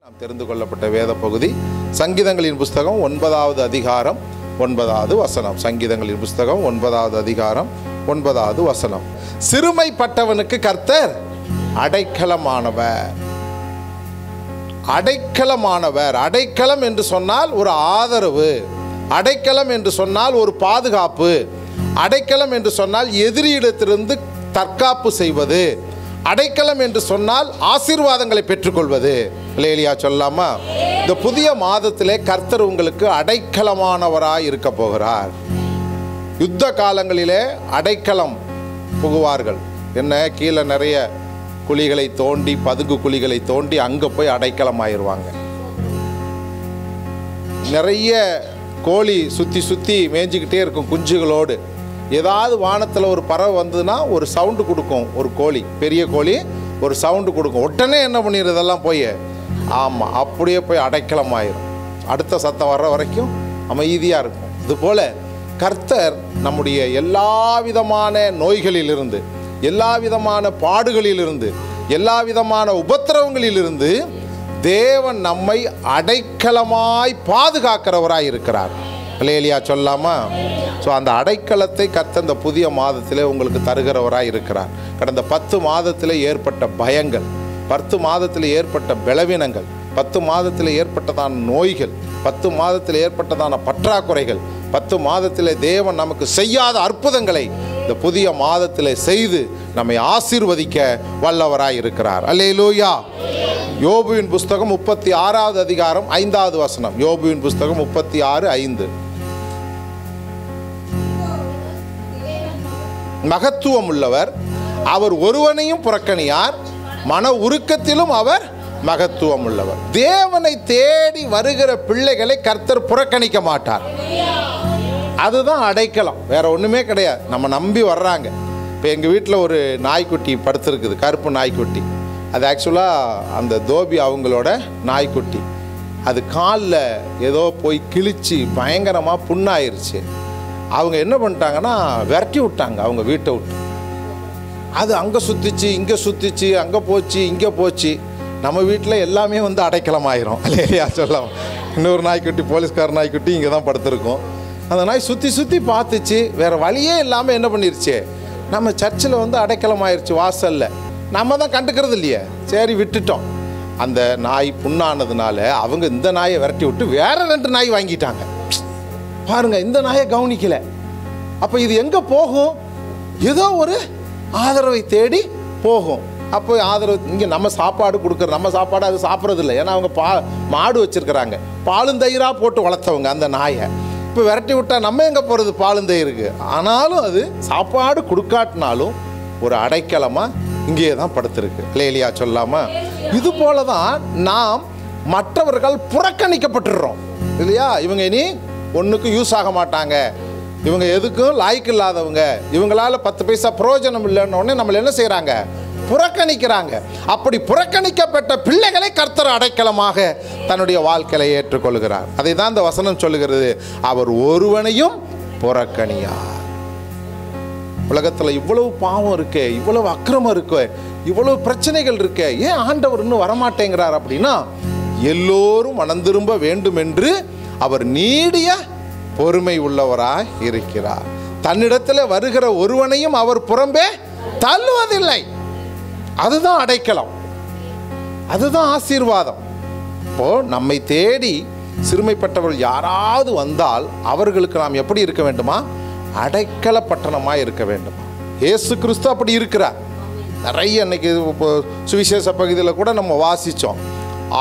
நாம் தெரிந்து கொள்ளப்பட்ட வேத பகுதி சங்கீதங்களின் புஸ்தகம் 9வது அதிகாரம் 9வது வசனம். சங்கீதங்களின் புஸ்தகம் 9வது அதிகாரம் 9வது வசனம். சிறுமைப்பட்டவனுக்கு கர்த்தர் அடைக்கலமானவர். அடைக்கலமானவர். அடைக்கலம் என்று சொன்னால் ஒரு ஆதரவு, அடைக்கலம் என்று சொன்னால் ஒரு பாதுகாப்பு, அடைக்கலம் என்று சொன்னால் எதிரியிடத்திலிருந்து தற்காப்பு செய்வது, அடைக்கலம் என்று சொன்னால் ஆசீர்வாதங்களை பெற்றுக்கொள்வது. இல்லையா சொல்லாமா? இந்த புதிய மாதத்திலே கர்த்தர் உங்களுக்கு அடைக்கலமானவராய் இருக்க போகிறார். யுத்த காலங்களிலே அடைக்கலம் புகுவார்கள். என்ன, கீழே நிறைய குழிகளை தோண்டி, பதுங்கு குழிகளை தோண்டி அங்கே போய் அடைக்கலம் ஆயிடுவாங்க. நிறைய கோழி சுற்றி சுற்றி மேய்ஞ்சிக்கிட்டே இருக்கும் குஞ்சுகளோடு. ஏதாவது வானத்தில் ஒரு பறவை வந்ததுன்னா ஒரு சவுண்டு கொடுக்கும். ஒரு கோழி, பெரிய கோழி ஒரு சவுண்டு கொடுக்கும். உடனே என்ன பண்ணிடுறதெல்லாம் போய், ஆமாம், அப்படியே போய் அடைக்கலம் ஆயிரும். அடுத்த சத்தம் வர்ற வரைக்கும் அமைதியாக இருக்கும். இதுபோல் கர்த்தர் நம்முடைய எல்லா விதமான நோய்களிலிருந்து, எல்லா விதமான பாடுகளிலிருந்து, எல்லா விதமான உபத்திரவங்களிலிருந்து தேவன் நம்மை அடைக்கலமாய் பாதுகாக்கிறவராய் இருக்கிறார். இல்லையா சொல்லாமா? ஸோ அந்த அடைக்கலத்தை கர்த்தர் இந்த புதிய மாதத்திலே உங்களுக்கு தருகிறவராய் இருக்கிறார். கடந்த 10 மாதத்தில் ஏற்பட்ட பயங்கள், 10 மாதத்தில் ஏற்பட்ட பலவீனங்கள், 10 மாதத்தில் ஏற்பட்டதான நோய்கள், 10 மாதத்தில் ஏற்பட்டதான பற்றாக்குறைகள், 10 மாதத்தில் தேவன் நமக்கு செய்யாத அற்புதங்களை இந்த புதிய மாதத்தில் செய்து நம்மை ஆசீர்வதிக்க வல்லவராய் இருக்கிறார். அல்லேலூயா. யோபுவின் புஸ்தகம் 36வது அதிகாரம் 5வது வசனம். யோபுவின் புஸ்தகம் 36:5. மகத்துவம் உள்ளவர், அவர் ஒருவனையும் புறக்கணியார், மன உருக்கத்திலும் அவர் மகத்துவம் உள்ளவர். தேவனை தேடி வருகிற பிள்ளைகளை கர்த்தர் புறக்கணிக்க மாட்டார். அதுதான் அடைக்கலம், வேற ஒன்றுமே கிடையாது. நம்ம நம்பி வர்றாங்க. இப்போ எங்கள் வீட்டில் ஒரு நாய்க்குட்டி படுத்துருக்குது, கருப்பு நாய்க்குட்டி. அது ஆக்சுவலாக அந்த தோபி அவங்களோட நாய்க்குட்டி. அது காலில் ஏதோ போய் கிழிச்சு பயங்கரமாக புண்ணாயிருச்சு. அவங்க என்ன பண்ணிட்டாங்கன்னா விரட்டி விட்டாங்க அவங்க வீட்டை விட்டு. அது அங்கே சுற்றிச்சு, இங்கே சுற்றிச்சு, அங்கே போச்சு, இங்கே போச்சு. நம்ம வீட்டில் எல்லாமே வந்து அடைக்கலமாயிரும். இல்லையா சொல்லலாம்? இன்னொரு நாய்க்குட்டி, போலீஸ்கார நாய்க்குட்டி இங்கே தான் படுத்துருக்கோம். அந்த நாய் சுற்றி சுற்றி பார்த்துச்சு, வேறு வழியே இல்லாமல் என்ன பண்ணிருச்சு, நம்ம சர்ச்சில் வந்து அடைக்கலமாயிருச்சு வாசலில். நம்ம தான் கண்டுக்கிறது இல்லையே, சரி விட்டுட்டோம். அந்த நாய் புண்ணானதுனால அவங்க இந்த நாயை விரட்டி விட்டு வேற 2 நாய் வாங்கிட்டாங்க. பாருங்க, இந்த நாயை கவனிக்கல. அப்போ இது எங்கே போகும்? ஏதோ ஒரு ஆதரவை தேடி போகும். அப்போ ஆதரவு இங்கே நம்ம சாப்பாடு கொடுக்குற, நம்ம சாப்பாடு அது சாப்பிட்றது இல்லை. ஏன்னா அவங்க மாடு வச்சுருக்கிறாங்க, பாலும் தயிராக போட்டு வளர்த்தவங்க அந்த நாயை. இப்போ விரட்டி விட்டால் நம்ம எங்கே போகிறது பாலும் தயிருக்கு? ஆனாலும் அது சாப்பாடு கொடுக்காட்டினாலும் ஒரு அடைக்கலமாக இங்கே தான் படுத்திருக்கு. இல்லையா சொல்லாமா? இது போல தான் நாம் மற்றவர்கள் புறக்கணிக்கப்பட்டுடுறோம். இல்லையா? இவங்க இனி ஒன்றுக்கும் யூஸ் ஆக மாட்டாங்க, இவங்க எதுக்கும் லாய்க்கு இல்லாதவங்க, இவங்களால் 10 பைசா பிரயோஜனம் இல்லைன்னு உடனே நம்மளை என்ன செய்கிறாங்க? புறக்கணிக்கிறாங்க. அப்படி புறக்கணிக்கப்பட்ட பிள்ளைகளை கர்த்தர் அடைக்கலமாக தன்னுடைய வாழ்க்கையை ஏற்றுக்கொள்கிறார். அதை தான் இந்த வசனம் சொல்லுகிறது, அவர் ஒருவனையும் புறக்கணியார். உலகத்தில் இவ்வளவு பாவம் இருக்கு, இவ்வளவு அக்கிரமம் இருக்கு, இவ்வளவு பிரச்சனைகள் இருக்கு, ஏன் ஆண்டவர் இன்னும் வரமாட்டேங்கிறார் அப்படின்னா, எல்லோரும் மனம் திரும்ப வேண்டும் என்று அவர் நீடிய பொறுமை உள்ளவராய் இருக்கிறார். தன்னிடத்தில் வருகிற ஒருவனையும் அவர் புறம்பே தள்ளுவதில்லை. அதுதான் அடைக்கலம், அதுதான் ஆசீர்வாதம். இப்போ நம்மை தேடி சிறுமைப்பட்டவர்கள் யாராவது வந்தால் அவர்களுக்கு நாம் எப்படி இருக்க வேண்டுமா? அடைக்கல பட்டணமாக இருக்க வேண்டுமா? இயேசு கிறிஸ்து அப்படி இருக்கிறார். நிறைய இன்னைக்கு சுவிசேஷ பகுதியில் கூட நம்ம வாசித்தோம்.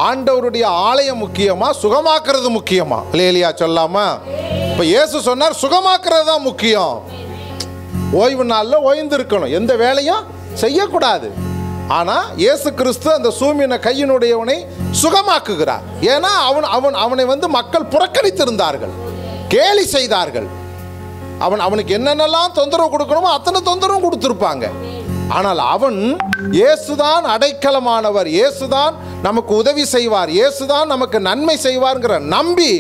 ஆண்டவருடைய ஆலயம் முக்கியமா, சுகமாக்குறது முக்கியமா? இல்லையா சொல்லாமா? இப்போ இயேசு சொன்னார் சுகமாக்குறது தான் முக்கியம். ஓய்வு நாளில் ஓய்ந்து இருக்கணும், எந்த வேலையும் செய்யக்கூடாது. ஆனால் இயேசு கிறிஸ்து அந்த சூமின கையினுடையவனை சுகமாக்குகிறார். ஏன்னா அவனை வந்து மக்கள் புறக்கணித்திருந்தார்கள், கேலி செய்தார்கள். அவனுக்கு என்னென்னலாம் தொந்தரவு கொடுக்கணுமோ அத்தனை தொந்தரவும் கொடுத்துருப்பாங்க. ஆனால் அவன் இயேசுதான் அடைக்கலமானவர், இயேசுதான் நமக்கு உதவி செய்வார், இயேசுதான் நமக்கு நன்மை செய்வார்ங்கிற நம்பி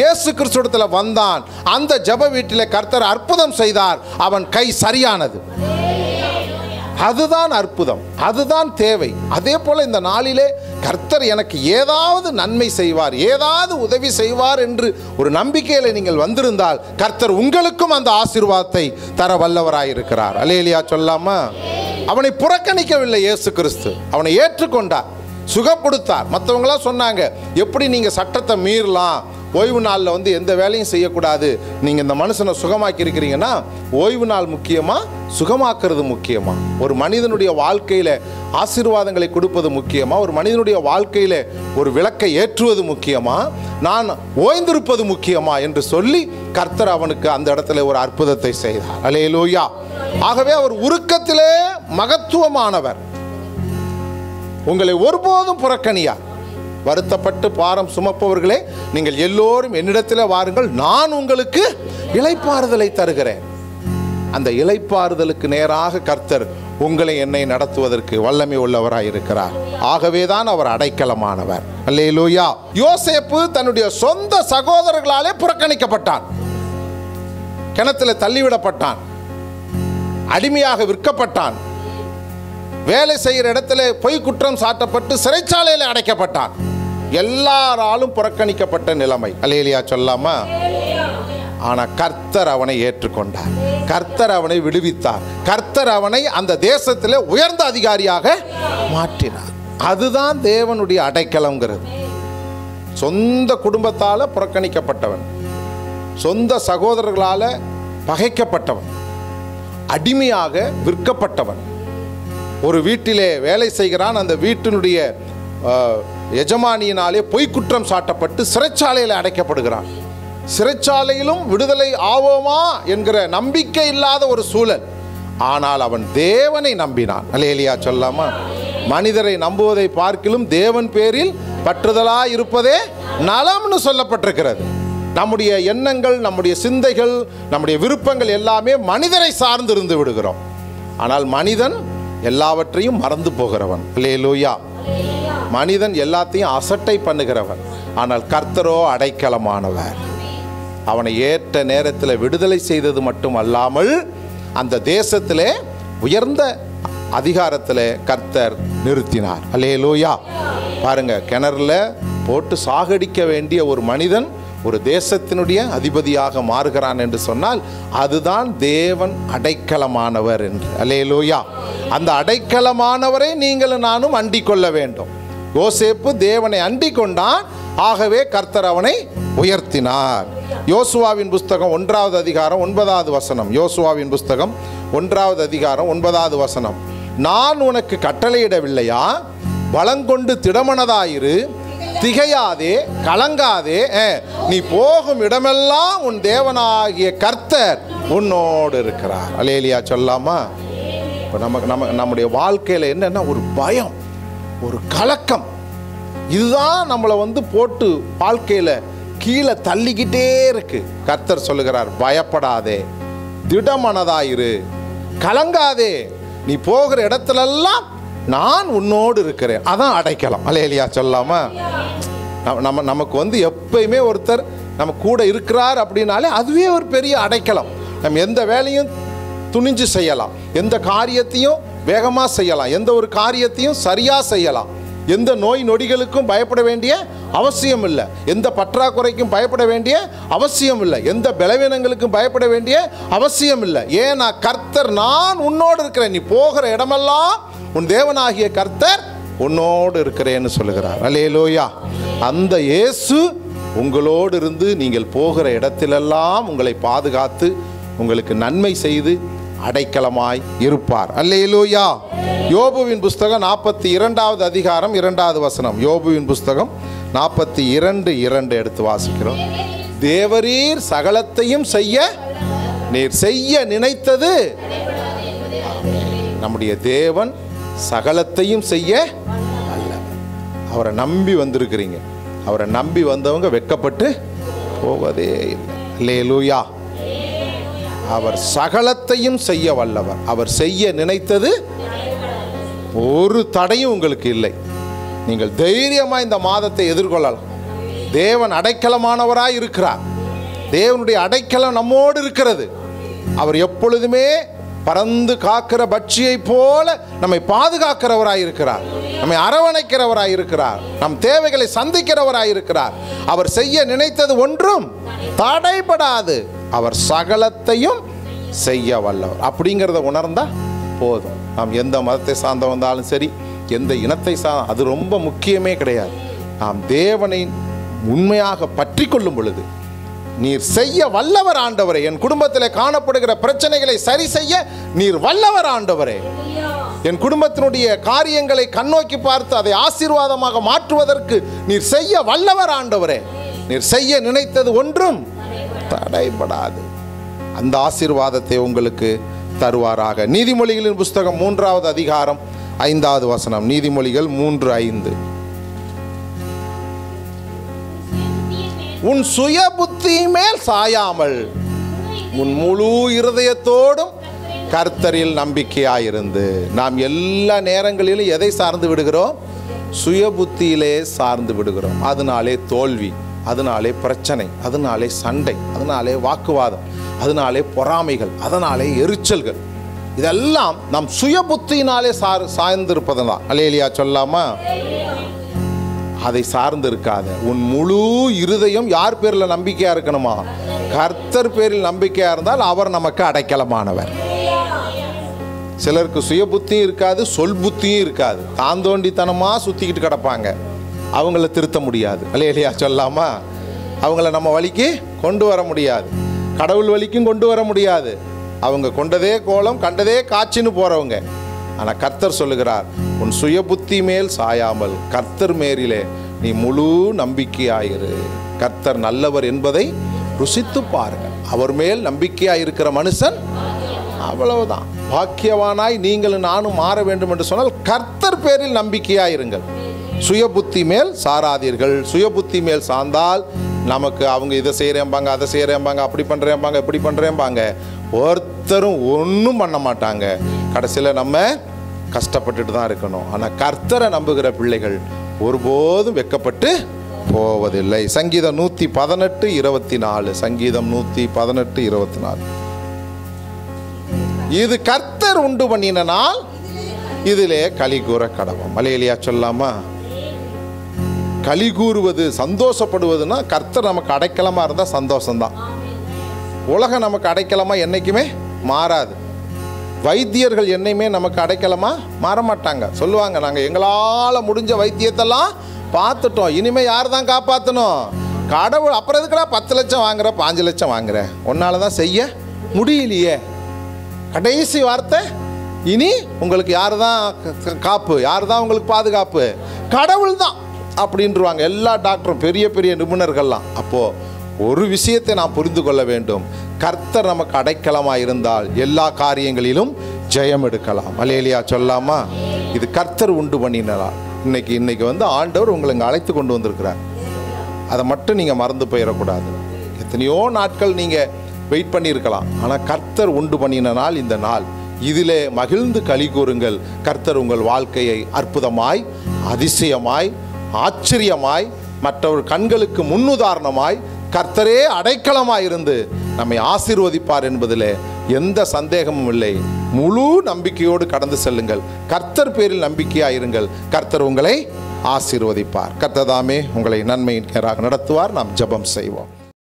இயேசு கிறிஸ்துவிடத்தில் வந்தான். அந்த ஜெப வீட்டில் கர்த்தர் அற்புதம் செய்தார். அவன் கை சரியானது. அதுதான் அற்புதம், அதுதான் தேவை. அதே போல இந்த நாளிலே கர்த்தர் எனக்கு ஏதாவது நன்மை செய்வார், ஏதாவது உதவி செய்வார் என்று ஒரு நம்பிக்கையில் நீங்கள் வந்திருந்தால் கர்த்தர் உங்களுக்கும் அந்த ஆசீர்வாதத்தை தர வல்லவராயிருக்கிறார். அல்லேலூயா சொல்லாமா? அவனை புறக்கணிக்கவில்லை இயேசு கிறிஸ்து, அவனை ஏற்றுக்கொண்டார், சுகப்படுத்தார். மற்றவங்களாம் சொன்னாங்க, எப்படி நீங்கள் சட்டத்தை மீறலாம், ஓய்வு நாளில் எந்த வேலையும் செய்யக்கூடாது, நீங்கள் இந்த மனுஷனை சுகமாக்கி இருக்கிறீங்கன்னா ஓய்வு நாள் முக்கியமா, சுகமாக்குறது முக்கியமா? ஒரு மனிதனுடைய வாழ்க்கையில் ஆசீர்வாதங்களை கொடுப்பது முக்கியமா, ஒரு மனிதனுடைய வாழ்க்கையில் ஒரு விளக்கை ஏற்றுவது முக்கியமா, நான் ஓய்ந்திருப்பது முக்கியமா என்று சொல்லி கர்த்தர் அவனுக்கு அந்த இடத்துல ஒரு அற்புதத்தை செய்தார். அல்லேலூயா. ஆகவே அவர் உருக்கத்திலே மகத்துவமானவர். உங்களை ஒருபோதும் புறக்கணியார். வருத்தப்பட்டு பாரம் சுமப்பவர்களே, நீங்கள் எல்லோரும் என்னிடத்தில் வாருங்கள், நான் உங்களுக்கு இளைப்பாறுதலை தருகிறேன். அந்த இளைப்பாறுதலுக்கு நேராக கர்த்தர் உங்களை என்னை நடத்துவதற்கு வல்லமை உள்ளவராய் இருக்கிறார். ஆகவேதான் அவர் அடைக்கலமானவர். அல்லேலூயா. யோசேப்பு தன்னுடைய சொந்த சகோதரர்களாலே புறக்கணிக்கப்பட்டான், கிணத்துல தள்ளிவிடப்பட்டான், அடிமையாக விற்கப்பட்டான், வேலை செய்கிற இடத்துல பொய் குற்றம் சாட்டப்பட்டு சிறைச்சாலையில் அடைக்கப்பட்டான். எல்லாராலும் புறக்கணிக்கப்பட்ட நிலைமை. அல்லேலூயா சொல்லாமா? ஆனா கர்த்தர் அவனை ஏற்றுக்கொண்டார், கர்த்தர் அவனை விடுவித்தார், கர்த்தர் அவனை அந்த தேசத்தில் உயர்ந்த அதிகாரியாக மாற்றினார். அதுதான் தேவனுடைய அடைக்கலம்ங்கிறது. சொந்த குடும்பத்தால் புறக்கணிக்கப்பட்டவன், சொந்த சகோதரர்களால் பகைக்கப்பட்டவன், அடிமையாக விற்கப்பட்டவன், ஒரு வீட்டிலே வேலை செய்கிறான், அந்த வீட்டினுடைய எஜமானியினாலே பொய்க்குற்றம் சாட்டப்பட்டு சிறைச்சாலையில் அடைக்கப்படுகிறான். சிறைச்சாலையிலும் விடுதலை ஆவோமா என்கிற நம்பிக்கை இல்லாத ஒரு சூழல். ஆனால் அவன் தேவனை நம்பினான். அல்லேலூயா சொல்லாமா? மனிதரை நம்புவதை பார்க்கிலும் தேவன் பேரில் பற்றுதலாய் இருப்பதே நலம்னு சொல்லப்பட்டிருக்கிறது. நம்முடைய எண்ணங்கள், நம்முடைய சிந்தைகள், நம்முடைய விருப்பங்கள் எல்லாமே மனிதரை சார்ந்து இருந்து விடுகிறோம். ஆனால் மனிதன் எல்லாவற்றையும் மறந்து போகிறவன். அல்லேலூயா. மனிதன் எல்லாத்தையும் அசட்டை பண்ணுகிறவன். ஆனால் கர்த்தரோ அடைக்கலமானவர். அவனை ஏற்ற நேரத்தில் விடுதலை செய்தது மட்டும் அல்லாமல் அந்த தேசத்திலே உயர்ந்த அதிகாரத்தில் கர்த்தர் நிறுத்தினார். அல்லேலூயா. பாருங்க, கிணறுல போட்டு சாகடிக்க வேண்டிய ஒரு மனிதன் ஒரு தேசத்தினுடைய அதிபதியாக மாறுகிறான் என்று சொன்னால் அதுதான் தேவன் அடைக்கலமானவர் என்று. அல்லேலூயா. அந்த அடைக்கலமானவரை நீங்களும் நானும் அண்டிக் கொள்ள வேண்டும். யோசேப்பு தேவனை அண்டிக் கொண்டான், ஆகவே கர்த்தர் அவனை உயர்த்தினார். யோசுவாவின் புஸ்தகம் 1வது அதிகாரம் 9வது வசனம். யோசுவாவின் புஸ்தகம் 1வது அதிகாரம் 9வது வசனம். நான் உனக்கு கட்டளையிடவில்லையா? பலங்கொண்டு திடமனதாயிரு, திகையாதே, கலங்காதே, நீ போகும் இடமெல்லாம் உன் தேவனாகிய கர்த்தர் உன்னோடு இருக்கிறார். அல்லேலூயா சொல்லாமா? இப்போ நம்முடைய வாழ்க்கையில் என்னன்னா ஒரு பயம், ஒரு கலக்கம், இதுதான் நம்மளை போட்டு வாழ்க்கையில் கீழே தள்ளிக்கிட்டே இருக்கு. கர்த்தர் சொல்லுகிறார், பயப்படாதே, திடமனதாயிரு, கலங்காதே, நீ போகிற இடத்துலெல்லாம் நான் உன்னோடு இருக்கிறேன். அதான் அடைக்கலம். அல்லேலூயா சொல்லாமா? நமக்கு எப்பயுமே ஒருத்தர் நம்ம கூட இருக்கிறார் அப்படின்னாலே அதுவே ஒரு பெரிய அடைக்கலம். நம்ம எந்த வேலையும் துணிஞ்சு செய்யலாம், எந்த காரியத்தையும் வேகமாக செய்யலாம், எந்த ஒரு காரியத்தையும் சரியாக செய்யலாம், எந்த நோய் நொடிகளுக்கும் பயப்பட வேண்டிய அவசியம் இல்லை, எந்த பற்றாக்குறைக்கும் பயப்பட வேண்டிய அவசியம் இல்லை, எந்த பலவீனங்களுக்கும் பயப்பட வேண்டிய அவசியம் இல்லை. ஏன்னா கர்த்தர் நான் உன்னோடு இருக்கிறேன், நீ போகிற இடமெல்லாம் உன் தேவனாகிய கர்த்தர் உன்னோடு இருக்கிறேன்னு சொல்லுகிறார். அல்லேலூயா. அந்த இயேசு உங்களோடு இருந்து நீங்கள் போகிற இடத்திலெல்லாம் உங்களை பாதுகாத்து உங்களுக்கு நன்மை செய்து அடைக்கலமாய் இருப்பார். அல்லேலூயா. யோபுவின் புஸ்தகம் 42வது அதிகாரம் 2வது வசனம். யோபுவின் புஸ்தகம் 42:2 எடுத்து வாசிக்கிறோம். தேவரீர் சகலத்தையும் செய்ய நீர் செய்ய நினைத்தது. நம்முடைய தேவன் சகலத்தையும் செய்ய அல்ல. அவரை நம்பி வந்திருக்கிறீங்க. அவரை நம்பி வந்தவங்க வெட்கப்பட்டு போவதே இல்லை. அல்லேலூயா. அவர் சகலத்தையும் செய்ய வல்லவர். அவர் செய்ய நினைத்தது ஒரு தடையும் உங்களுக்கு இல்லை. நீங்கள் தைரியமாக இந்த மாதத்தை எதிர்கொள்ளலாம். தேவன் அடைக்கலமானவராய் இருக்கிறார். தேவனுடைய அடைக்கலம் நம்மோடு இருக்கிறது. அவர் எப்பொழுதுமே பறந்து காக்கிற பட்சியை போல நம்மை பாதுகாக்கிறவராய் இருக்கிறார், நம்மை அரவணைக்கிறவராய் இருக்கிறார், நம் தேவைகளை சந்திக்கிறவராய் இருக்கிறார். அவர் செய்ய நினைத்தது ஒன்றும் தடைபடாது, அவர் சகலத்தையும் செய்ய வல்லவர். அப்படிங்கிறத உணர்ந்தா போதும். நாம் எந்த மதத்தை சார்ந்த வந்தாலும் சரி, எந்த இனத்தை அது ரொம்ப முக்கியமே கிடையாது. நாம் தேவனை உண்மையாக பற்றி கொள்ளும் பொழுது, நீர் செய்ய வல்லவர் ஆண்டவரே, என் குடும்பத்தில் காணப்படுகிற பிரச்சனைகளை சரி செய்ய நீர் வல்லவர் ஆண்டவரே, என் குடும்பத்தினுடைய காரியங்களை கண்ணோக்கி பார்த்து அதை ஆசீர்வாதமாக மாற்றுவதற்கு நீர் செய்ய வல்லவர் ஆண்டவரே, நீர் செய்ய நினைத்தது ஒன்றும் தடைபடாது. அந்த ஆசீர்வாதத்தை உங்களுக்கு தருவாராக. நீதிமொழிகளின் புஸ்தகம் 3வது அதிகாரம் 5வது வசனம். நீதிமொழிகள் 3:5. உன் சுய புத்தி மேல் சாயாமல் உன் முழு இருதயத்தோடும் கர்த்தரில் நம்பிக்கையாயிருந்து. நாம் எல்லா நேரங்களிலும் எதை சார்ந்து விடுகிறோம்? சுய புத்தியிலே சார்ந்து விடுகிறோம். அதனாலே தோல்வி, அதனாலே பிரச்சனை, அதனாலே சண்டை, அதனாலே வாக்குவாதம், அதனாலே பொறாமைகள், அதனாலே எரிச்சல்கள். இதெல்லாம் நம் சுய புத்தியினாலே சார்ந்திருப்பதுதான். அல்லேலூயா சொல்லாமா? அதை சார்ந்து இருக்காத. உன் முழு இருதயம் யார் பேரில் நம்பிக்கையா இருக்கணுமா? கர்த்தர் பேரில் நம்பிக்கையா இருந்தால் அவர் நமக்கு அடைக்கலமானவர். சிலருக்கு சுய புத்தியும் இருக்காது, சொல் புத்தியும் இருக்காது, தாந்தோண்டித்தனமா சுத்திக்கிட்டு கிடப்பாங்க. அவங்கள திருத்த முடியாது. அல்லேலூயா சொல்லாமா? அவங்கள நம்ம வழிக்கு கொண்டு வர முடியாது, கடவுள் வழிக்கும் கொண்டு வர முடியாது. அவங்க கொண்டதே கோலம், கண்டதே காட்சின்னு போறவங்க. ஆனால் கர்த்தர் சொல்லுகிறார், உன் சுய புத்தி மேல் சாயாமல் கர்த்தர் மேரிலே நீ முழு நம்பிக்கையாயிரு. கர்த்தர் நல்லவர் என்பதை ருசித்து பாருங்கள். அவர் மேல் நம்பிக்கையாயிருக்கிற மனுஷன் அவ்வளவுதான் பாக்கியவானாய். நீங்களும் நானும் மாற வேண்டும் என்று சொன்னால் கர்த்தர் பேரில் நம்பிக்கையாயிருங்கள். சுய புத்தி மேல் சாராதீர்கள். சுய புத்தி மேல் சார்ந்தால் நமக்கு அவங்க இதை செய்கிறேம்பாங்க, அதை செய்கிறேம்பாங்க, அப்படி பண்ணுறேம்பாங்க, இப்படி பண்ணுறேம்பாங்க. ஒருத்தரும் ஒன்றும் பண்ண மாட்டாங்க. கடைசியில் நம்ம கஷ்டப்பட்டுட்டு தான் இருக்கணும். ஆனால் கர்த்தரை நம்புகிற பிள்ளைகள் ஒருபோதும் வெட்கப்பட்டு போவதில்லை. சங்கீதம் 118:24. சங்கீதம் 118:24. இது கர்த்தர் உண்டு பண்ணின நாள், இதிலே களி கூற கடவோம். அல்லேலூயா சொல்லாமா? களி கூறுவது, சந்தோஷப்படுவதுன்னா கர்த்தர் நமக்கு அடைக்கலமாக இருந்தால் சந்தோஷம்தான். உலகம் நமக்கு அடைக்கலமாக என்றைக்குமே மாறாது. வைத்தியர்கள் என்னையுமே நமக்கு அடைக்கலமாக மாறமாட்டாங்க. சொல்லுவாங்க, நாங்கள் எங்களால் முடிஞ்ச வைத்தியத்தெல்லாம் பார்த்துட்டோம், இனிமேல் யார் தான் காப்பாற்றணும்? கடவுள். அப்புறம் எதுக்குடா 10 லட்சம் வாங்குற, 5 லட்சம் வாங்குற? உன்னால தான் செய்ய முடியலையே. கடைசி வார்த்தை, இனி உங்களுக்கு யார் தான் காப்பு, யார் தான் உங்களுக்கு பாதுகாப்பு? கடவுள் தான் அப்படின்றாங்க எல்லா டாக்டரும், பெரிய பெரிய நிபுணர்கள்லாம். அப்போது ஒரு விஷயத்தை நாம் புரிந்து கொள்ள வேண்டும், கர்த்தர் நமக்கு அடைக்கலமாக இருந்தால் எல்லா காரியங்களிலும் ஜெயம் எடுக்கலாம். அல்லேலூயா சொல்லாமா? இது கர்த்தர் உண்டு பண்ணினார். இன்னைக்கு வந்து ஆண்டவர் உங்களை இங்கே அழைத்து கொண்டு வந்திருக்கிறார். அதை மட்டும் நீங்கள் மறந்து போயிடக்கூடாது. எத்தனையோ நாட்கள் நீங்கள் வெயிட் பண்ணியிருக்கலாம், ஆனால் கர்த்தர் உண்டு பண்ணின நாள் இந்த நாள். இதிலே மகிழ்ந்து களி கூறுங்கள். கர்த்தர் உங்கள் வாழ்க்கையை அற்புதமாய், அதிசயமாய், ஆச்சரியமாய், மற்றவர் கண்களுக்கு முன்னுதாரணமாய், கர்த்தரே அடைக்கலமாயிருந்து நம்மை ஆசீர்வதிப்பார் என்பதில் எந்த சந்தேகமும் இல்லை. முழு நம்பிக்கையோடு கடந்து செல்லுங்கள். கர்த்தர் பேரில் நம்பிக்கையாயிருங்கள். கர்த்தர் உங்களை ஆசீர்வதிப்பார். கர்த்தர் தாமே உங்களை நன்மையின் நேராக நடத்துவார். நாம் ஜெபம் செய்வோம்.